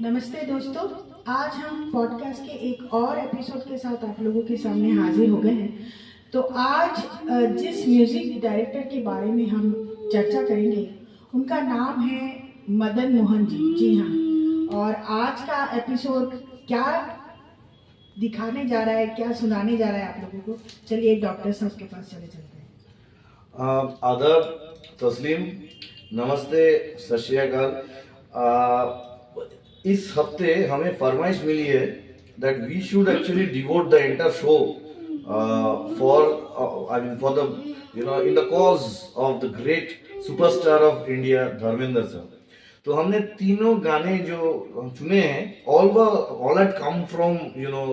नमस्ते दोस्तों। आज हम पॉडकास्ट के एक और एपिसोड के साथ आप लोगों के सामने हाजिर हो गए हैं। तो आज जिस म्यूजिक डायरेक्टर के बारे में हम चर्चा करेंगे उनका नाम है मदन मोहन जी। जी हाँ। और आज का एपिसोड क्या दिखाने जा रहा है, क्या सुनाने जा रहा है आप लोगों को, चलिए डॉक्टर साहब के पास चले चलते हैं। आदाब, तस्लीम, नमस्ते, सत श्री अकाल। इस हफ्ते हमें फरमाइश मिली है that we should actually devote the entire show for the in the cause of the great superstar of India Dharmendra sir. तो हमने तीनों गाने जो चुने हैं all had come from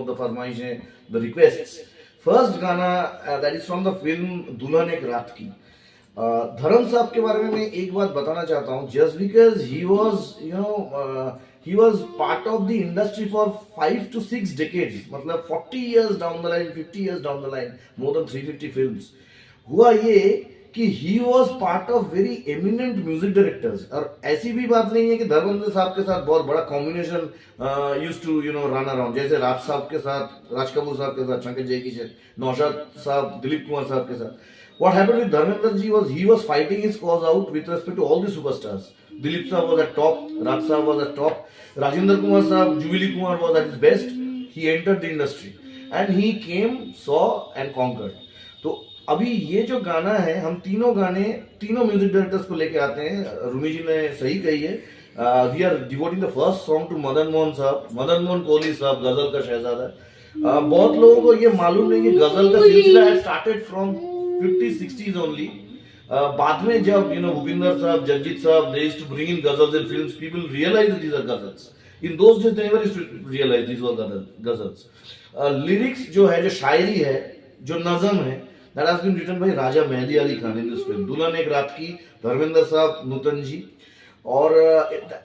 the फरमाइश है, the requests। फर्स्ट गाना that is from the film दुल्हन एक रात की। धर्म साहब के बारे में मैं एक बात बताना चाहता हूँ। Just because he was part of the industry for 5 to 6 decades, मतलब 40 years down the line, 50 years down the line, more than 350 films। हुआ ये कि he was part of very eminent music directors। और ऐसी भी बात नहीं है कि धर्मेंद्र साहब के साथ बहुत बड़ा combination used to run around, जैसे राज साहब के साथ, राज कपूर साहब के साथ, शंकर जयकिशन, नौशाद साहब, दिलीप कुमार साहब के साथ। What happened with Dharmendra ji was he was fighting his cause out with respect to all the superstars। Dilip Saab was at top, Raj Saab was at top, Rajendra Kumar Saab, Jubilee Kumar was at his best। He entered the industry and he came, saw and conquered। तो अभी ये जो गाना है, हम तीनों गाने तीनों म्यूजिक डायरेक्टर्स को लेके आते हैं। रूमी जी ने सही कही है। We are devoting the first song to Madan Mohan sahab, Madan Mohan Kohli साहब, गजल का शहजादा। बहुत लोगों को ये मालूम नहीं कि गजल का सिलसिला started from 50s 60s only। बाद में जब भूपिंदर साहब, जगजीत साहब, they used to bring in ghazals in films, people realized that these are ghazals। in those days they never used to realize these were ghazals। lyrics जो है, जो शायरी है, जो नज़म है, that has been written by Raja Mehdi Ali Khan in this film दुल्हन एक रात की, धर्मेंद्र साहब, नूतन जी। और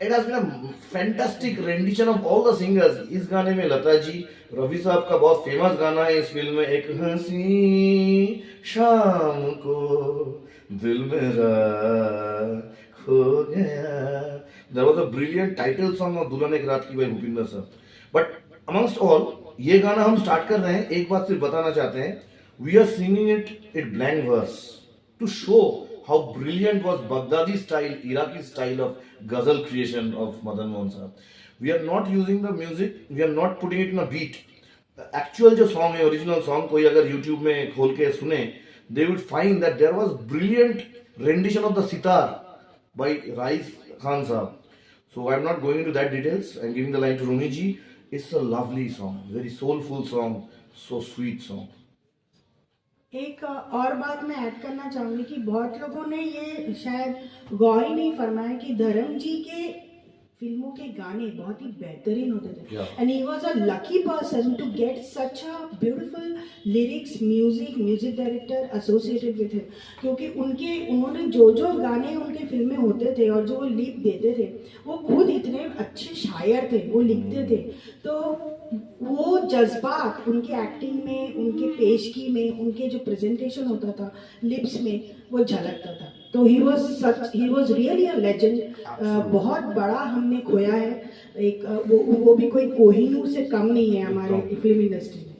it has been a fantastic rendition of all the singers। इस गाने में लता जी, रफी साहब का बहुत फेमस गाना है इस फिल्म में, एक हंसी शाम को दिल मेरा खो गया। There was a brilliant title song of दुल्हन एक रात की by भूपिंदर साहब। But amongst all, ये गाना हम स्टार्ट कर रहे हैं, एक बात सिर्फ बताना चाहते हैं, we are singing it in blank verse to show how brilliant was Baghdadi style, Iraqi style of ghazal creation of Madan Mohan Sahab। We are not using the music, we are not putting it in a beat। Actual जो song है, original song, कोई अगर YouTube में खोल के सुने, they would find that there was brilliant rendition of the sitar by Rais Khan sahab. So I am not going to that details, I am giving the line to Roomi ji. It's a lovely song, very soulful song, so sweet song. एक और बात मैं add करना चाहूँगी कि बहुत लोगों ने ये शायद गौर ही नहीं फरमाया कि धर्म जी के फिल्मों के गाने बहुत ही बेहतरीन होते थे। And he was a lucky person to get such a beautiful lyrics, music director associated with him, क्योंकि उन्होंने जो गाने उनके फिल्म में होते थे और जो वो लिप देते थे, वो खुद इतने अच्छे शायर थे, वो लिखते थे। तो वो जज्बात उनके एक्टिंग में, उनके पेशगी में, उनके जो प्रेजेंटेशन होता था लिप्स में, वो झलकता था। तो he was really a legend. बहुत बड़ा हमने खोया है। एक वो भी कोई कोहिनूर से कम नहीं है हमारे फिल्म इंडस्ट्री में।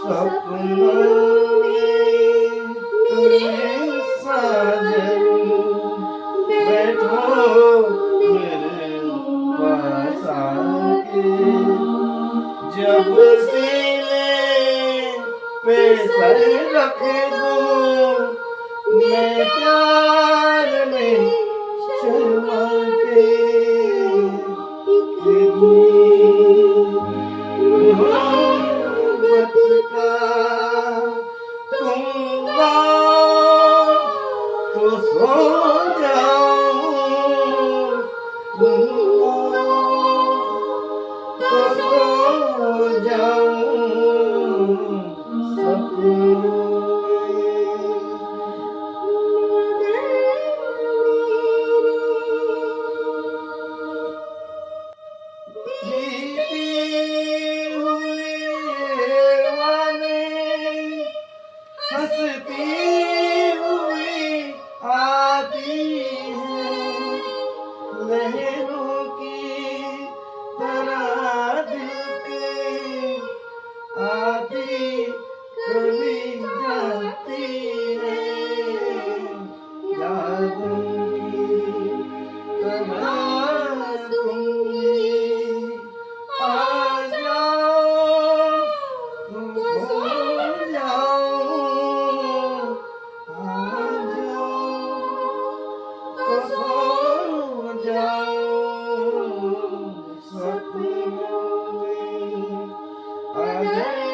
सपनों में मेरे साजन बैठो मेरे पास आके, जब सीने पे सर रख दूं मैं प्यार में शर्मा के, मोहब्बत का तुम गाओ तो सो जाऊं, तुम गाओ तो सो जाऊं सपनों में। जीती हुई वाने हंसती हुई आती है, लहरों की तरह दिल के आती कभी जाती है, यादों की तरह तुम भी आ जाओ, तुम खो जाओ, आ जाओ तो सो जाओ सपनों में, आ गए